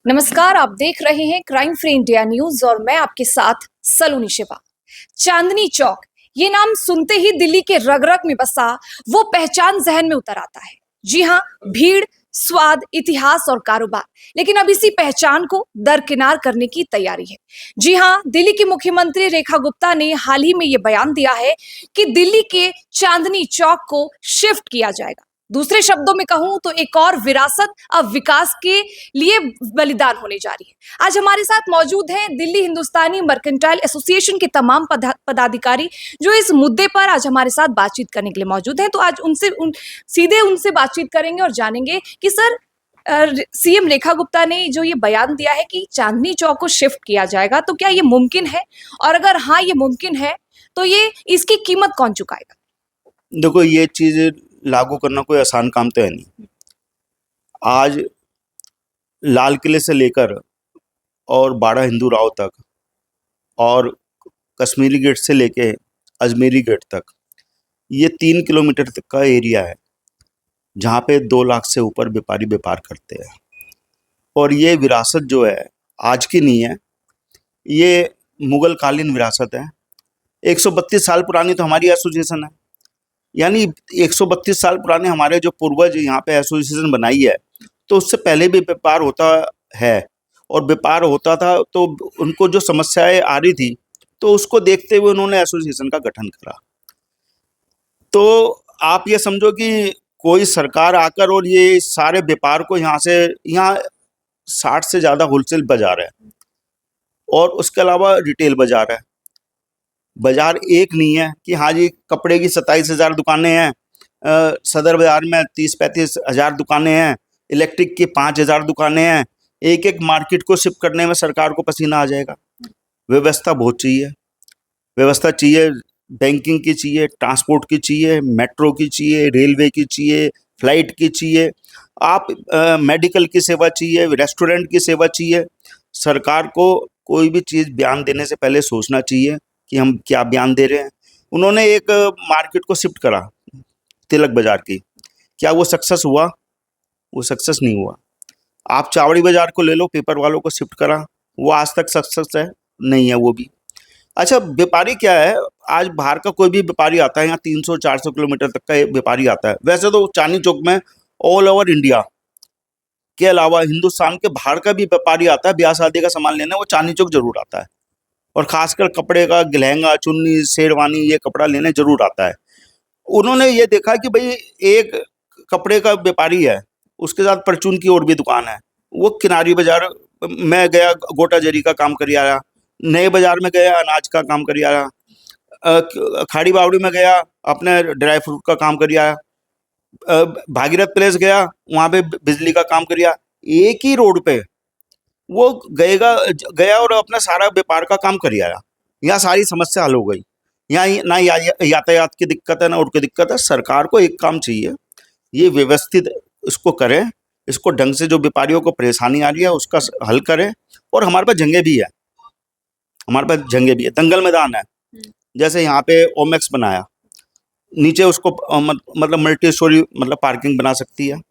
नमस्कार, आप देख रहे हैं क्राइम फ्री इंडिया न्यूज और मैं आपके साथ सलोनी शिवा। चांदनी चौक, ये नाम सुनते ही दिल्ली के रग रग में बसा वो पहचान जहन में उतर आता है। जी हाँ, भीड़, स्वाद, इतिहास और कारोबार। लेकिन अब इसी पहचान को दरकिनार करने की तैयारी है। जी हाँ, दिल्ली की मुख्यमंत्री रेखा गुप्ता ने हाल ही में ये बयान दिया है कि दिल्ली के चांदनी चौक को शिफ्ट किया जाएगा। दूसरे शब्दों में कहूं तो एक और विरासत अब विकास के लिए बलिदान होने जा रही है। आज हमारे साथ मौजूद हैं दिल्ली हिंदुस्तानी मर्केंटाइल एसोसिएशन के तमाम पदाधिकारी, जो इस मुद्दे पर आज हमारे साथ बातचीत करने के लिए मौजूद हैं। तो आज सीधे उनसे बातचीत करेंगे और जानेंगे कि सर, सीएम रेखा गुप्ता ने जो ये बयान दिया है कि चांदनी चौक को शिफ्ट किया जाएगा, तो क्या ये मुमकिन है? और अगर हाँ, ये मुमकिन है तो ये इसकी कीमत कौन चुकाएगा? देखो, ये चीज लागू करना कोई आसान काम तो है नहीं। आज लाल किले से लेकर और बाड़ा हिंदू राव तक और कश्मीरी गेट से लेके अजमेरी गेट तक, ये 3 किलोमीटर तक का एरिया है जहाँ पे 2 लाख से ऊपर व्यापारी व्यापार करते हैं। और ये विरासत जो है आज की नहीं है, ये मुगल कालीन विरासत है। 132 साल पुरानी तो हमारी एसोसिएशन है, यानी 132 साल पुराने हमारे जो पूर्वज यहाँ पे एसोसिएशन बनाई है, तो उससे पहले भी व्यापार होता है। और व्यापार होता था तो उनको जो समस्याएं आ रही थी, तो उसको देखते हुए उन्होंने एसोसिएशन का गठन करा। तो आप ये समझो कि कोई सरकार आकर और ये सारे व्यापार को यहाँ 60 से ज़्यादा होलसेल बाजार है और उसके अलावा रिटेल बाजार है। बाजार एक नहीं है कि हाँ जी, कपड़े की 27,000 दुकानें हैं, सदर बाजार में 30-35 हज़ार दुकानें हैं, इलेक्ट्रिक की 5,000 दुकानें हैं। एक एक मार्केट को शिफ्ट करने में सरकार को पसीना आ जाएगा। व्यवस्था बहुत चाहिए, व्यवस्था चाहिए, बैंकिंग की चाहिए, ट्रांसपोर्ट की चाहिए, मेट्रो की चाहिए, रेलवे की चाहिए, फ्लाइट की चाहिए, आप मेडिकल की सेवा चाहिए, रेस्टोरेंट की सेवा चाहिए। सरकार को कोई भी चीज़ बयान देने से पहले सोचना चाहिए कि हम क्या बयान दे रहे हैं। उन्होंने एक मार्केट को शिफ्ट करा, तिलक बाजार की, क्या वो सक्सेस हुआ? वो सक्सेस नहीं हुआ। आप चावड़ी बाजार को ले लो, पेपर वालों को शिफ्ट करा, वो आज तक सक्सेस है नहीं है वो भी। अच्छा, व्यापारी क्या है, आज बाहर का कोई भी व्यापारी आता है, यहाँ 300-400 किलोमीटर तक का व्यापारी आता है। वैसे तो चांदनी चौक में ऑल ओवर इंडिया के अलावा हिंदुस्तान के बाहर का भी व्यापारी आता है ब्याह शादी का सामान लेने, वो चांदनी चौक जरूर आता है। और खासकर कपड़े का, लहंगा, चुन्नी, शेरवानी, ये कपड़ा लेने जरूर आता है। उन्होंने ये देखा कि भाई एक कपड़े का व्यापारी है, उसके साथ परचून की और भी दुकान है। वो किनारी बाजार में गया, गोटा जरी का काम करी आया। नए बाजार में गया, अनाज का काम करी आया। खाड़ी बावड़ी में गया, अपने ड्राई फ्रूट का काम करी आया। भागीरथ प्लेस गया, वहाँ पे बिजली का काम करिया। एक ही रोड पे वो गया और अपना सारा व्यापार का काम कर आया। यहाँ सारी समस्या हल हो गई। यहाँ ना यातायात की दिक्कत है, ना और की दिक्कत है। सरकार को एक काम चाहिए, ये व्यवस्थित इसको करें, इसको ढंग से, जो व्यापारियों को परेशानी आ रही है उसका हल करें। और हमारे पास जगह भी है, हमारे पास जगह भी है, दंगल मैदान है। जैसे यहाँ पे ओमेक्स बनाया, नीचे उसको मतलब मल्टी स्टोरी मतलब पार्किंग बना सकती है।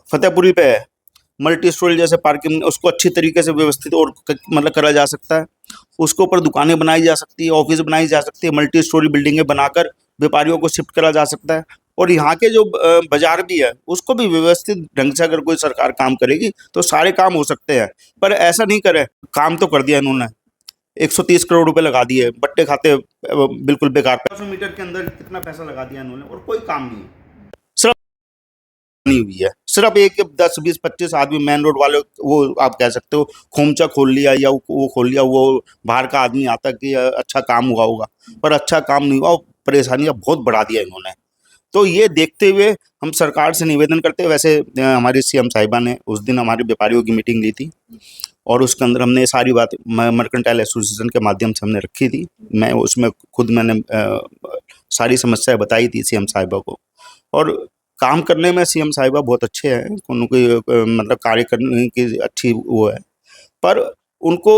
फतेहपुरी पे है मल्टी स्टोरी जैसे पार्किंग, उसको अच्छी तरीके से व्यवस्थित और मतलब करा जा सकता है। उसके ऊपर दुकानें बनाई जा सकती है, ऑफिस बनाई जा सकती है, मल्टी स्टोरी बिल्डिंगें बनाकर व्यापारियों को शिफ्ट करा जा सकता है। और यहाँ के जो बाजार भी है, उसको भी व्यवस्थित ढंग से अगर कोई सरकार काम करेगी तो सारे काम हो सकते हैं। पर ऐसा नहीं करे, काम तो कर दिया इन्होंने, 130 करोड़ रुपए लगा दिए, बट्टे खाते बिल्कुल बेकार। 500 मीटर के अंदर कितना पैसा लगा दिया इन्होंने और कोई काम नहीं, सिर्फ नहीं हुई है। सिर्फ एक 10, 20, 25 आदमी मेन रोड वाले, वो आप कह सकते हो खोमचा खोल लिया या वो खोल लिया, वो बाहर का आदमी आता कि अच्छा काम हुआ होगा, पर अच्छा काम नहीं हुआ। परेशानियां बहुत बढ़ा दिया इन्होंने। तो ये देखते हुए हम सरकार से निवेदन करते हैं। वैसे हमारी सीएम साहिबा ने उस दिन हमारे व्यापारियों की मीटिंग ली थी और उसके अंदर हमने सारी बात मर्केंटाइल एसोसिएशन के माध्यम से हमने रखी थी। मैं उसमें खुद मैंने सारी समस्याएं बताई थी सीएम साहिबा को। और काम करने में सीएम साहिबा बहुत अच्छे हैं, उनको मतलब कार्य करने की अच्छी वो है। पर उनको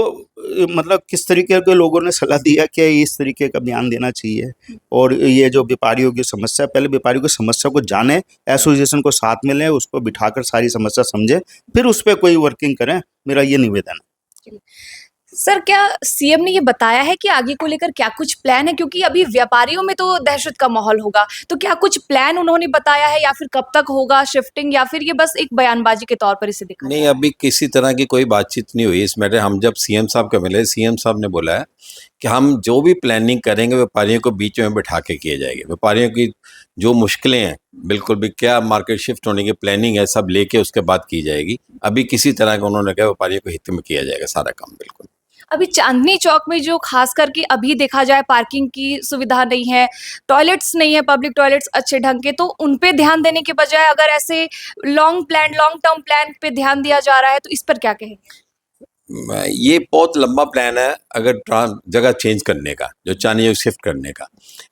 मतलब किस तरीके के लोगों ने सलाह दिया कि इस तरीके का ध्यान देना चाहिए, और ये जो व्यापारियों की समस्या, पहले व्यापारियों की समस्या को जाने, एसोसिएशन को साथ में लें, उसको बिठाकर सारी समस्या समझे, फिर उस पर कोई वर्किंग करें, मेरा ये निवेदन है। सर, क्या सीएम ने ये बताया है कि आगे को लेकर क्या कुछ प्लान है? क्योंकि अभी व्यापारियों में तो दहशत का माहौल होगा, तो क्या कुछ प्लान उन्होंने बताया है, या फिर कब तक होगा शिफ्टिंग, या फिर ये बस एक बयानबाजी के तौर पर इसे दिखा? नहीं, अभी किसी तरह की कोई बातचीत नहीं हुई इस मैटर। हम जब सीएम साहब को मिले, सीएम साहब ने बोला है कि हम जो भी प्लानिंग करेंगे व्यापारियों को बीच में बिठा के किए जाएंगे। व्यापारियों की जो मुश्किलें हैं, बिल्कुल भी क्या मार्केट शिफ्ट होने की प्लानिंग है, सब लेके उसके बाद की जाएगी। अभी किसी तरह का उन्होंने कहा व्यापारियों को हित में किया जाएगा सारा काम, बिल्कुल। अभी चांदनी चौक में जो खास करके अभी देखा जाए पार्किंग की सुविधा नहीं है, टॉयलेट्स नहीं है, पब्लिक टॉयलेट्स अच्छे ढंग के, तो उन पे ध्यान देने के बजाय अगर ऐसे लॉन्ग टर्म प्लान पे ध्यान दिया जा रहा है, तो इस पर क्या कहेंगे? ये बहुत लंबा प्लान है अगर जगह चेंज करने का, जो चांदनी चौक शिफ्ट करने का।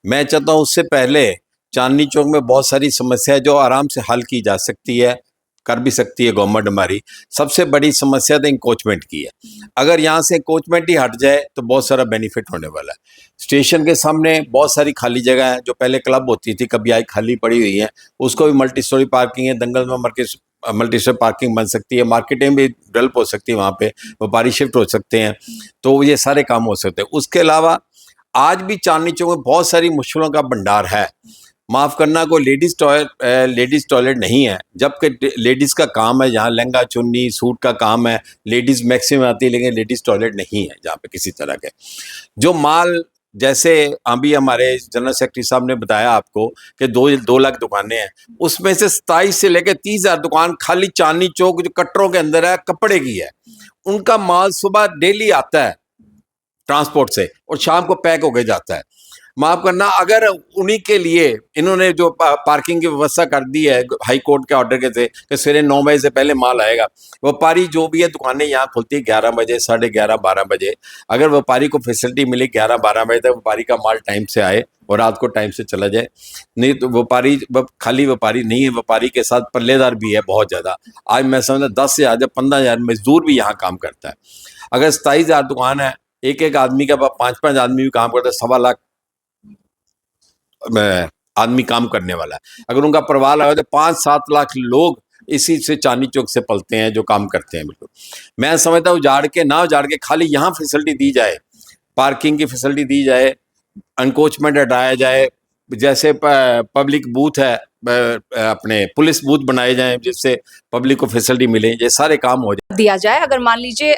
मैं चाहता हूँ उससे पहले चांदनी चौक में बहुत सारी समस्या है जो आराम से हल की जा सकती है, कर भी सकती है गवर्नमेंट हमारी। सबसे बड़ी समस्या तो इंकोचमेंट की है। अगर यहाँ से इंकोचमेंट ही हट जाए तो बहुत सारा बेनिफिट होने वाला है। स्टेशन के सामने बहुत सारी खाली जगह है, जो पहले क्लब होती थी, कभी आई खाली पड़ी हुई है, उसको भी मल्टी स्टोरी पार्किंग है। दंगल में मल्टी स्टोरी पार्किंग बन सकती है, मार्केटिंग भी डेवलप हो सकती है, वहाँ पे व्यापारी शिफ्ट हो सकते हैं, तो ये सारे काम हो सकते हैं। उसके अलावा आज भी चांदनी चौक में बहुत सारी मुश्किलों का भंडार है। माफ़ करना, कोई लेडीज़ टॉयलेट नहीं है, जबकि लेडीज़ का काम है, जहाँ लहंगा चुन्नी सूट का काम है, लेडीज़ मैक्सिमम आती है, लेकिन लेडीज़ टॉयलेट नहीं है जहाँ पे किसी तरह के। जो माल, जैसे अभी हमारे जनरल सेक्रेटरी साहब ने बताया आपको कि 2 लाख दुकानें हैं, उसमें से 27 से लेकर 30,000 दुकान खाली चांदनी चौक जो कटरों के अंदर है, कपड़े की है। उनका माल सुबह डेली आता है ट्रांसपोर्ट से और शाम को पैक होके जाता है। माफ करना, अगर उन्हीं के लिए इन्होंने जो पार्किंग की व्यवस्था कर दी है हाई कोर्ट के ऑर्डर के से कि सवेरे 9 बजे से पहले माल आएगा, व्यापारी जो भी है दुकानें यहाँ खुलती है 11 बजे, 11:30, 12 बजे। अगर व्यापारी को फैसिलिटी मिले 11-12 बजे तक व्यापारी का माल टाइम से आए और रात को टाइम से चला जाए, नहीं तो व्यापारी खाली व्यापारी नहीं है, व्यापारी के साथ पल्लेदार भी है बहुत ज़्यादा। आज मैं समझता 10 से ज़्यादा 15,000 मजदूर भी यहाँ काम करता है। अगर 27,000 दुकान है, एक आदमी का 5-5 आदमी भी काम करता है, 1.25 लाख आदमी काम करने वाला है। अगर उनका परिवार आया तो 5-7 लाख लोग इसी से चांदनी चौक से पलते हैं, जो काम करते हैं। बिल्कुल मैं समझता हूँ ना उजाड़ के खाली यहाँ फैसिलिटी दी जाए, पार्किंग की फैसिलिटी दी जाए, एनकोचमेंट हटाया जाए, जैसे पब्लिक बूथ है, अपने पुलिस बूथ बनाए जाएं जिससे पब्लिक को फैसिलिटी मिले, ये सारे काम हो जाए। दिया जाए, अगर मान लीजिए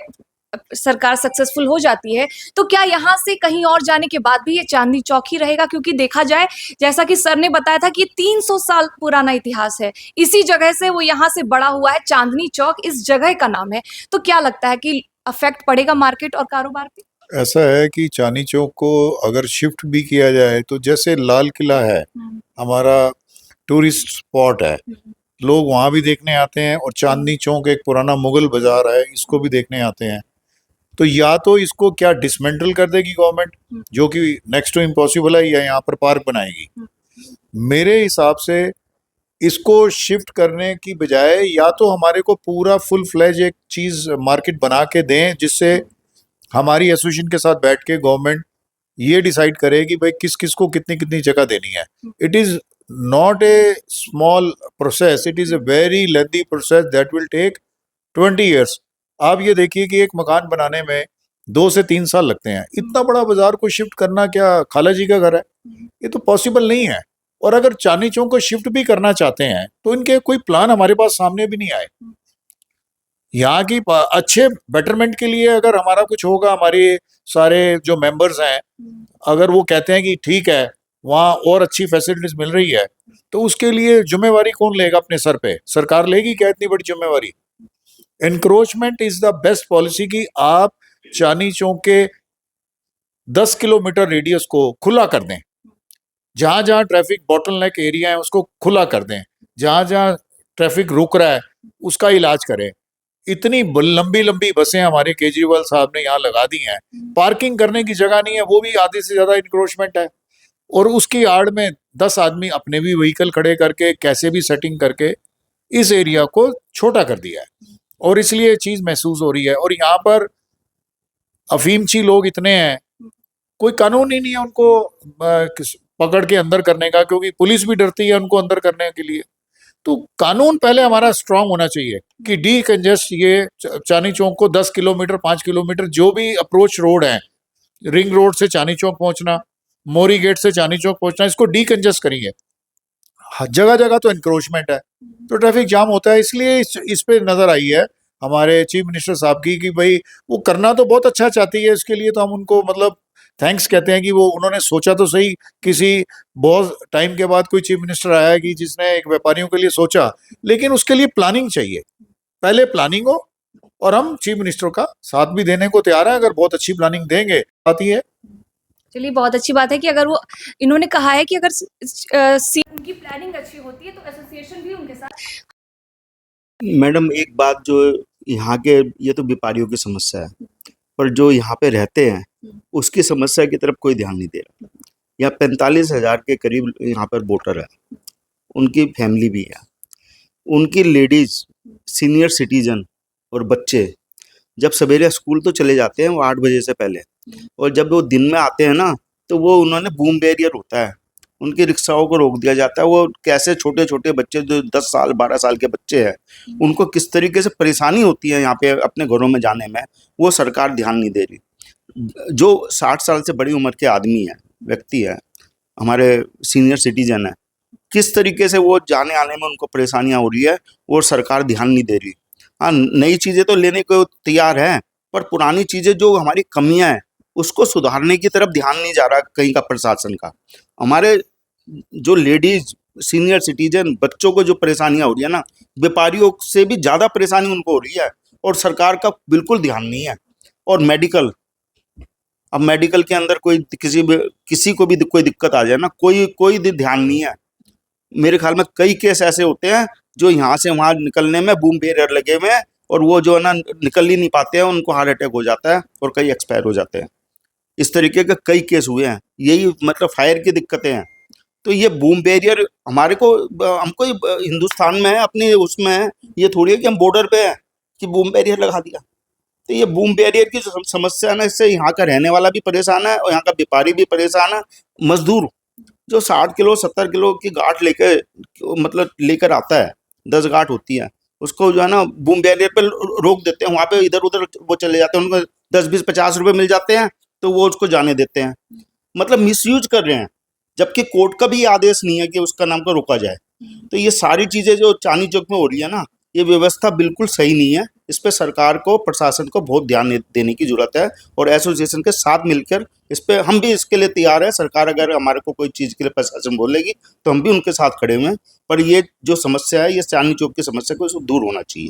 सरकार सक्सेसफुल हो जाती है, तो क्या यहाँ से कहीं और जाने के बाद भी ये चांदनी चौक ही रहेगा? क्योंकि देखा जाए, जैसा कि सर ने बताया था कि 300 साल पुराना इतिहास है, इसी जगह से वो यहाँ से बड़ा हुआ है, चांदनी चौक इस जगह का नाम है। तो क्या लगता है कि अफेक्ट पड़ेगा मार्केट और कारोबार पे? ऐसा है कि चांदनी चौक को अगर शिफ्ट भी किया जाए तो जैसे लाल किला है, हमारा टूरिस्ट स्पॉट है, लोग वहाँ भी देखने आते हैं, और चांदनी चौक एक पुराना मुगल बाजार है, इसको भी देखने आते हैं। तो या तो इसको क्या डिसमेंटल कर देगी गवर्नमेंट, जो कि नेक्स्ट टू इम्पॉसिबल है, या यहाँ पर पार्क बनाएगी। मेरे हिसाब से इसको शिफ्ट करने की बजाय या तो हमारे को पूरा फुल फ्लेज एक चीज़ मार्केट बना के दें, जिससे हमारी एसोसिएशन के साथ बैठ के गवर्नमेंट ये डिसाइड करे कि भाई किस किस को कितनी कितनी जगह देनी है। It is not a small process, it is a very lengthy process that will take 20 years. आप ये देखिए कि एक मकान बनाने में 2 से 3 साल लगते हैं। इतना बड़ा बाजार को शिफ्ट करना क्या खाला जी का घर है? ये तो पॉसिबल नहीं है। और अगर चांदनी चौक को शिफ्ट भी करना चाहते हैं तो इनके कोई प्लान हमारे पास सामने भी नहीं आए। यहाँ की अच्छे बेटरमेंट के लिए अगर हमारा कुछ होगा, हमारे सारे जो मेंबर्स हैं, अगर वो कहते हैं कि ठीक है वहाँ और अच्छी फैसिलिटीज मिल रही है, तो उसके लिए जिम्मेवारी कौन लेगा अपने सर पे? सरकार लेगी क्या इतनी बड़ी जिम्मेवारी? Encroachment is the best policy कि आप चांदनी चौक के 10 किलोमीटर रेडियस को खुला कर दें, जहाँ जहाँ ट्रैफिक बॉटलनेक एरिया है उसको खुला कर दें, जहाँ जहाँ ट्रैफिक रुक रहा है उसका इलाज करें। इतनी लंबी लंबी बसें हमारे केजरीवाल साहब ने यहाँ लगा दी हैं, पार्किंग करने की जगह नहीं है, वो भी आधे से ज्यादा इंक्रोचमेंट है। और उसकी आड़ में 10 आदमी अपने भी व्हीकल खड़े करके कैसे भी सेटिंग करके इस एरिया को छोटा कर दिया है, और इसलिए चीज महसूस हो रही है। और यहाँ पर अफीमची लोग इतने हैं, कोई कानून ही नहीं है उनको पकड़ के अंदर करने का, क्योंकि पुलिस भी डरती है उनको अंदर करने के लिए। तो कानून पहले हमारा स्ट्रांग होना चाहिए कि डी कंजेस्ट ये चांदनी चौक को 10 किलोमीटर 5 किलोमीटर जो भी अप्रोच रोड है, रिंग रोड से चांदनी चौक पहुंचना, मोरी गेट से चांदनी चौक पहुंचना, इसको डी कंजेस्ट करिए। जगह जगह तो एनक्रोचमेंट है, तो ट्रैफिक जाम होता है। इसलिए इस पे नजर आई है हमारे चीफ मिनिस्टर साहब की कि भाई वो करना तो बहुत अच्छा चाहती है, इसके लिए तो हम उनको मतलब थैंक्स कहते हैं कि वो उन्होंने सोचा तो सही। किसी बहुत टाइम के बाद कोई चीफ मिनिस्टर आया है कि जिसने एक व्यापारियों के लिए सोचा, लेकिन उसके लिए प्लानिंग चाहिए, पहले प्लानिंग हो। और हम चीफ मिनिस्टर का साथ भी देने को तैयार हैं, अगर बहुत अच्छी प्लानिंग देंगे आती है। चलिए, बहुत अच्छी बात है कि अगर वो इन्होंने कहा है कि अगर उनकी प्लानिंग अच्छी होती है तो एसोसिएशन भी उनके साथ। मैडम एक बात जो यहाँ के, ये तो व्यापारियों की समस्या है, पर जो यहाँ पे रहते हैं उसकी समस्या की तरफ कोई ध्यान नहीं दे रहा। यहाँ 45,000 के करीब यहाँ पर वोटर है, उनकी फैमिली भी है, उनकी लेडीज, सीनियर सिटीजन और बच्चे जब सवेरे स्कूल तो चले जाते हैं वो 8 बजे से पहले, और जब वो दिन में आते हैं ना तो वो उन्होंने बूम बैरियर होता है, उनकी रिक्शाओं को रोक दिया जाता है। वो कैसे छोटे छोटे बच्चे जो 10 साल 12 साल के बच्चे हैं, उनको किस तरीके से परेशानी होती है यहाँ पे अपने घरों में जाने में, वो सरकार ध्यान नहीं दे रही। जो 60 साल से बड़ी उम्र के आदमी है, व्यक्ति है, हमारे सीनियर सिटीजन है, किस तरीके से वो जाने आने में उनको परेशानियां हो रही है और सरकार ध्यान नहीं दे रही। हाँ, नई चीज़ें तो लेने को तैयार है, पर पुरानी चीज़ें जो हमारी कमियां हैं उसको सुधारने की तरफ ध्यान नहीं जा रहा कहीं का प्रशासन का। हमारे जो लेडीज, सीनियर सिटीजन, बच्चों को जो परेशानियां हो रही है ना, व्यापारियों से भी ज़्यादा परेशानी उनको हो रही है और सरकार का बिल्कुल ध्यान नहीं है। और मेडिकल, अब मेडिकल के अंदर कोई किसी को भी कोई दिक्कत आ जाए ना, कोई ध्यान नहीं है। मेरे ख्याल में कई केस ऐसे होते हैं जो यहाँ से वहाँ निकलने में बूम बैरियर लगे हुए हैं और वो जो है ना निकल ही नहीं पाते हैं, उनको हार्ट अटैक हो जाता है और कई एक्सपायर हो जाते हैं। इस तरीके के कई केस हुए हैं, यही मतलब फायर की दिक्कतें हैं। तो ये बूम बैरियर हमको हिंदुस्तान में है, अपने उसमें है, ये थोड़ी है कि हम बॉर्डर पे है कि बूम बैरियर लगा दिया। तो ये बूम बैरियर की जो समस्या है ना, इससे यहाँ का रहने वाला भी परेशान है और यहाँ का व्यापारी भी परेशान है। मजदूर जो 60 किलो 70 किलो की गांठ लेकर आता है, 10 गांठ होती है, उसको जो है ना बूम बैरियर पे रोक देते हैं, वहाँ पे इधर उधर वो चले जाते हैं, उनको 10 20 50 रुपए मिल जाते हैं तो वो उसको जाने देते हैं। मतलब मिसयूज कर रहे हैं, जबकि कोर्ट का भी आदेश नहीं है कि उसका नाम को रोका जाए। तो ये सारी चीजें जो चांदनी चौक में हो रही है ना, ये व्यवस्था बिल्कुल सही नहीं है। इस पे सरकार को, प्रशासन को बहुत ध्यान देने की जरूरत है और एसोसिएशन के साथ मिलकर इस पे हम भी इसके लिए तैयार है। सरकार अगर हमारे को कोई चीज के लिए प्रशासन बोलेगी तो हम भी उनके साथ खड़े हुए हैं, पर ये जो समस्या है, ये चांदनी चौक की समस्या को इसको दूर होना चाहिए।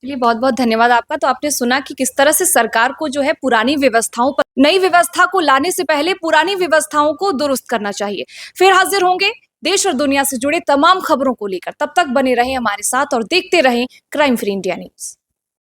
चलिए, बहुत बहुत धन्यवाद आपका। तो आपने सुना कि किस तरह से सरकार को जो है पुरानी व्यवस्थाओं पर, नई व्यवस्था को लाने से पहले पुरानी व्यवस्थाओं को दुरुस्त करना चाहिए। फिर हाजिर होंगे देश और दुनिया से जुड़े तमाम खबरों को लेकर। तब तक बने रहें हमारे साथ और देखते रहें क्राइम फ्री इंडिया न्यूज।